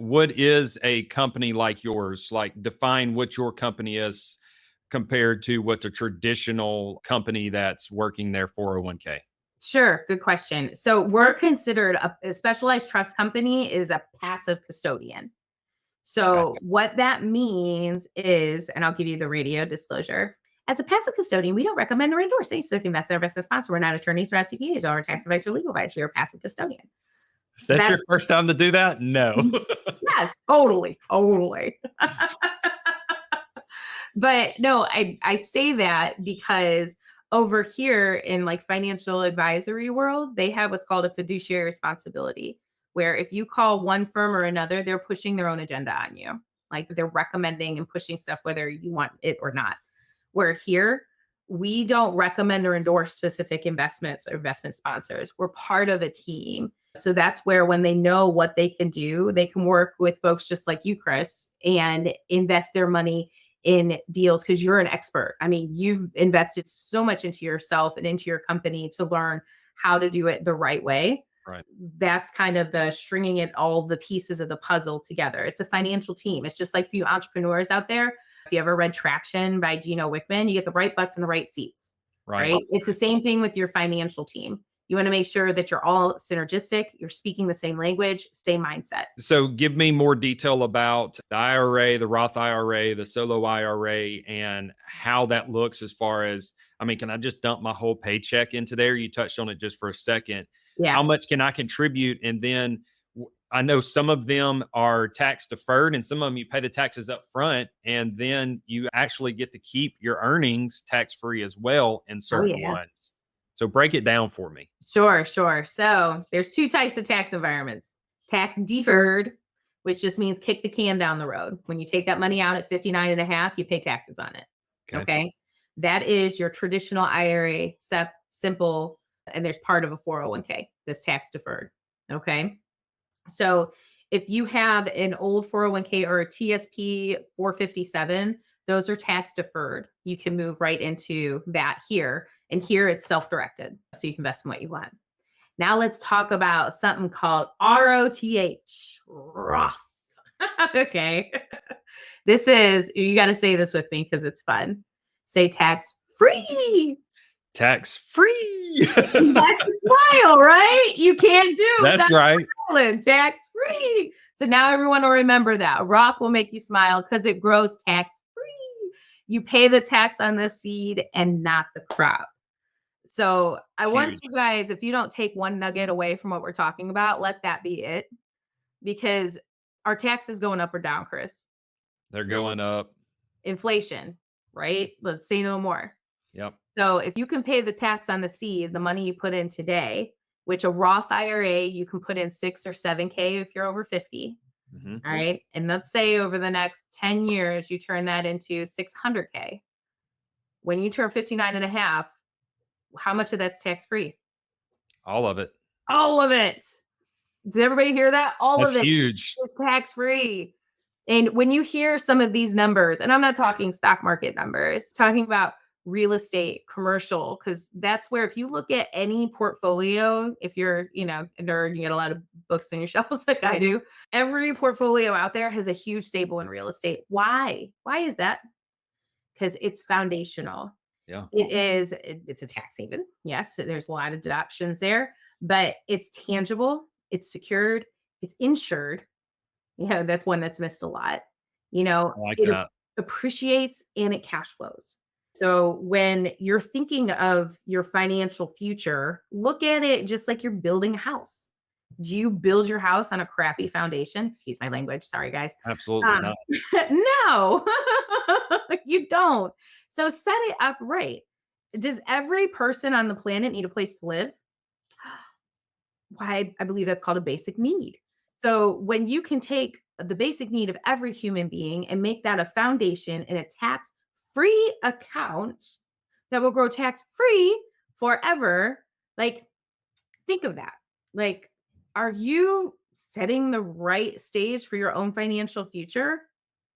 what is a company like yours? Like, define what your company is compared to what's a traditional company that's working their 401k. Sure. Good question. So we're considered a specialized trust company is a passive custodian. So what that means is, and I'll give you the radio disclosure. As a passive custodian, we don't recommend or endorse any certain investment or investment sponsor. We're not attorneys or CPAs or tax advice or legal advice. We are a passive custodian. Is that your first time to do that? No. Yes, totally. But no, I say that because over here in like financial advisory world, they have what's called a fiduciary responsibility, where if you call one firm or another, they're pushing their own agenda on you. Like they're recommending and pushing stuff, whether you want it or not. Where here, we don't recommend or endorse specific investments or investment sponsors. We're part of a team. So that's where when they know what they can do, they can work with folks just like you, Chris, and invest their money in deals because you're an expert. I mean, you've invested so much into yourself and into your company to learn how to do it the right way. Right. That's kind of the stringing it all the pieces of the puzzle together. It's a financial team. It's just like for you entrepreneurs out there. If you ever read Traction by Gino Wickman, you get the right butts in the right seats. Right. It's the same thing with your financial team. You want to make sure that you're all synergistic, you're speaking the same language, same mindset. So give me more detail about the IRA, the Roth IRA, the solo IRA, and how that looks as far as, I mean, can I just dump my whole paycheck into there? You touched on it just for a second. Yeah. How much can I contribute? And then I know some of them are tax deferred and some of them you pay the taxes up front and then you actually get to keep your earnings tax free as well in certain ones. So break it down for me. Sure. So there's two types of tax environments. Tax deferred, which just means kick the can down the road. When you take that money out at 59 and a half, you pay taxes on it. Okay. That is your traditional IRA, simple, and there's part of a 401k that's tax deferred. Okay. So if you have an old 401k or a TSP 457, those are tax deferred. You can move right into that here. And here it's self-directed. So you can invest in what you want. Now let's talk about something called ROTH. Roth. Okay. This is, you got to say this with me because it's fun. Say tax free. Tax free. That's a smile, right? You can't do That's right. Tax free. So now everyone will remember that. Roth will make you smile because it grows tax free. You pay the tax on the seed and not the crop. So I want you guys, if you don't take one nugget away from what we're talking about, let that be it. Because our taxes going up or down, Chris? They're going up. Inflation, right? Let's say no more. Yep. So if you can pay the tax on the seed, the money you put in today, which a Roth IRA, you can put in 6 or 7K if you're over 50. Mm-hmm. All right. And let's say over the next 10 years, you turn that into 600K. When you turn 59 and a half, how much of that's tax free? All of it. All of it. Does everybody hear that? All of it. Huge. It's tax free. And when you hear some of these numbers, and I'm not talking stock market numbers, talking about real estate, commercial, because that's where if you look at any portfolio, if you're, a nerd, you get a lot of books on your shelves like I do. Every portfolio out there has a huge stable in real estate. Why? Why is that? Because it's foundational. Yeah. It's a tax haven. Yes, there's a lot of deductions there, but it's tangible, it's secured, it's insured. That's one that's missed a lot. It appreciates and it cash flows. So when you're thinking of your financial future, look at it just like you're building a house. Do you build your house on a crappy foundation? Excuse my language. Sorry, guys. Absolutely not. No, you don't. So set it up right. Does every person on the planet need a place to live? Why, I believe that's called a basic need. So when you can take the basic need of every human being and make that a foundation in a tax-free account that will grow tax-free forever, think of that. Are you setting the right stage for your own financial future?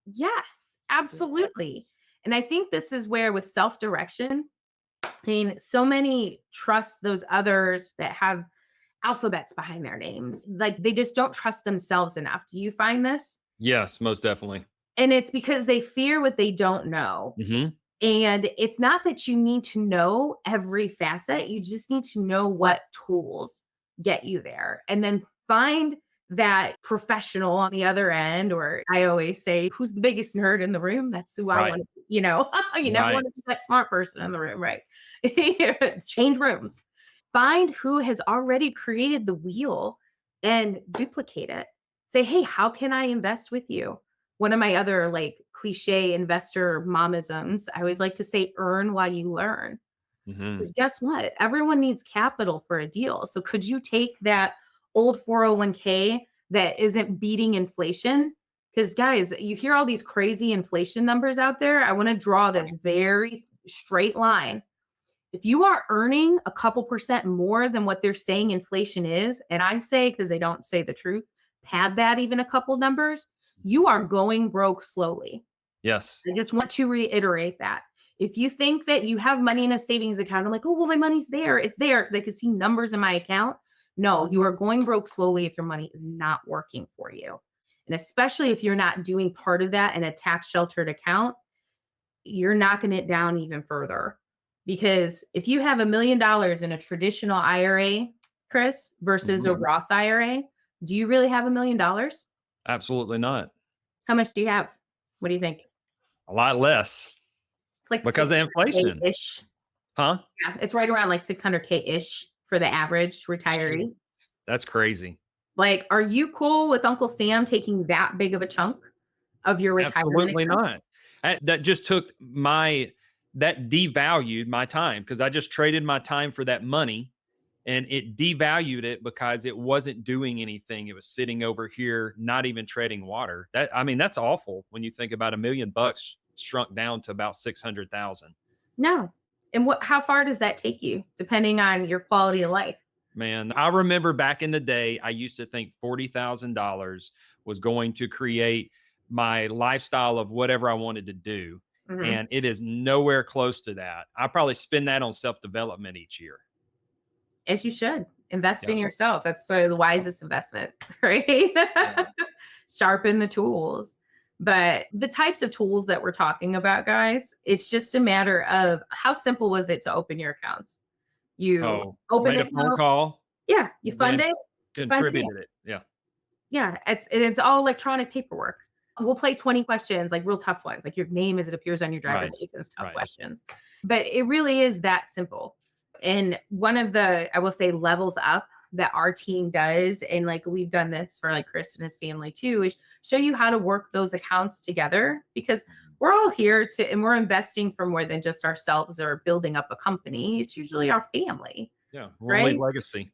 Yes, absolutely. And I think this is where with self-direction, so many trust those others that have alphabets behind their names. Like they just don't trust themselves enough. Do you find this? Yes, most definitely. And it's because they fear what they don't know. Hmm. And it's not that you need to know every facet, you just need to know what tools get you there. And then find that professional on the other end, or I always say, who's the biggest nerd in the room? That's who I Right. want to, you know, you never Right. want to be that smart person in the room, right? Change rooms. Find who has already created the wheel and duplicate it. Say, hey, how can I invest with you? One of my other like cliche investor momisms, I always like to say, earn while you learn. Hmm. Because guess what? Everyone needs capital for a deal. So could you take that old 401k that isn't beating inflation? Because guys, you hear all these crazy inflation numbers out there. I want to draw this very straight line. If you are earning a couple percent more than what they're saying inflation is, and I say, because they don't say the truth, pad that even a couple numbers, you are going broke slowly. Yes. I just want to reiterate that. If you think that you have money in a savings account, I'm like, oh, well, my money's there. It's there because I can see numbers in my account. No, you are going broke slowly if your money is not working for you. And especially if you're not doing part of that in a tax sheltered account, you're knocking it down even further. Because if you have $1 million in a traditional IRA, Chris, versus a Mhm. Roth IRA, do you really have $1 million? Absolutely not. How much do you have? What do you think? A lot less It's like because of inflation. 600K-ish. Huh? Yeah, it's right around like 600K-ish for the average retiree. Jeez, that's crazy. Like, are you cool with Uncle Sam taking that big of a chunk of your retirement Absolutely account? not. That just took that devalued my time because I just traded my time for that money and it devalued it because it wasn't doing anything. It was sitting over here, not even treading water. I mean, that's awful when you think about $1 million shrunk down to about 600,000. No. And how far does that take you depending on your quality of life? Man, I remember back in the day, I used to think $40,000 was going to create my lifestyle of whatever I wanted to do. Mhm. And it is nowhere close to that. I probably spend that on self development each year. As you should. Invest Yeah. in yourself. That's sort of the wisest investment, right? Yeah. Sharpen the tools. But the types of tools that we're talking about, guys, it's just a matter of how simple was it to open your accounts? You Oh, open made the a phone account, call, yeah, you fund then it, you fund it in. contributed it. Yeah. Yeah, it's all electronic paperwork. We'll play 20 questions, like real tough ones, like your name as it appears on your driver's Right. license, tough Right. questions. But it really is that simple. And one of the, I will say, levels up that our team does, and like we've done this for like Chris and his family too, is show you how to work those accounts together because we're all here to, and we're investing for more than just ourselves or building up a company. It's usually our family, Yeah. We want to leave right? legacy.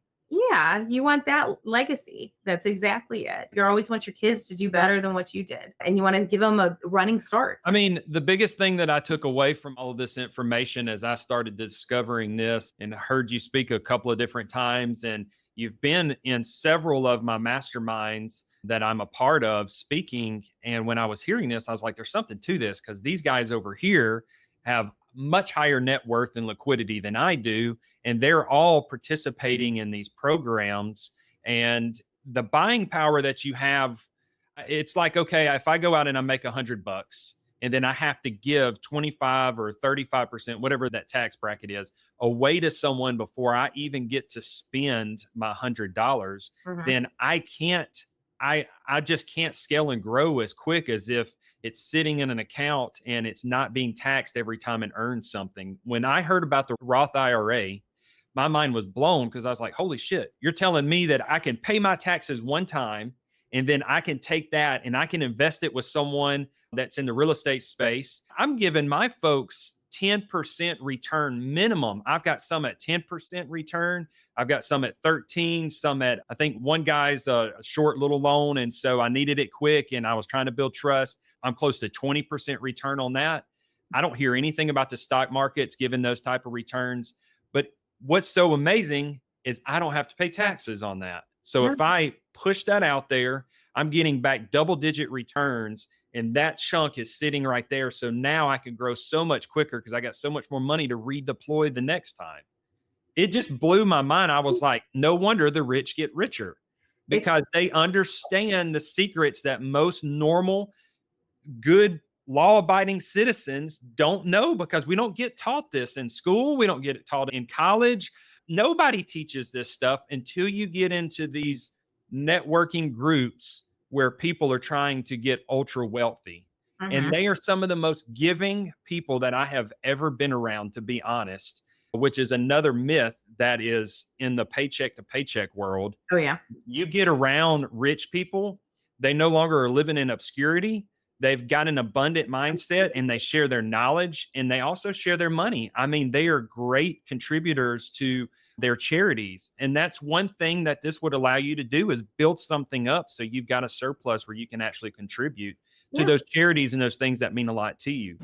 Yeah, you want that legacy. That's exactly it. You always want your kids to do better than what you did, and you want to give them a running start. I mean, the biggest thing that I took away from all of this information as I started discovering this and heard you speak a couple of different times, and you've been in several of my masterminds that I'm a part of speaking. And when I was hearing this, I was like, there's something to this because these guys over here have much higher net worth and liquidity than I do. And they're all participating in these programs. And the buying power that you have, it's like, okay, if I go out and I make $100 and then I have to give 25 or 35%, whatever that tax bracket is, away to someone before I even get to spend my $100, Mhm. then I just can't scale and grow as quick as if it's sitting in an account and it's not being taxed every time it earns something. When I heard about the Roth IRA, my mind was blown because I was like, holy shit, you're telling me that I can pay my taxes one time and then I can take that and I can invest it with someone that's in the real estate space. I'm giving my folks 10% return minimum. I've got some at 10% return. I've got some at 13, some at, I think one guy's a short little loan. And so I needed it quick and I was trying to build trust. I'm close to 20% return on that. I don't hear anything about the stock markets giving those type of returns. But what's so amazing is I don't have to pay taxes on that. So Yeah. if I push that out there, I'm getting back double digit returns and that chunk is sitting right there. So now I can grow so much quicker because I got so much more money to redeploy the next time. it just blew my mind. I was like, no wonder the rich get richer, because they understand the secrets that most normal, good, law-abiding citizens don't know, because we don't get taught this in school. We don't get it taught in college. Nobody teaches this stuff until you get into these networking groups where people are trying to get ultra wealthy. And they are some of the most giving people that I have ever been around, to be honest, which is another myth that is in the paycheck to paycheck world. Oh, yeah. You get around rich people, they no longer are living in obscurity. They've got an abundant mindset, and they share their knowledge, and they also share their money. I mean, they are great contributors to their charities. And that's one thing that this would allow you to do, is build something up so you've got a surplus where you can actually contribute to those charities and those things that mean a lot to you.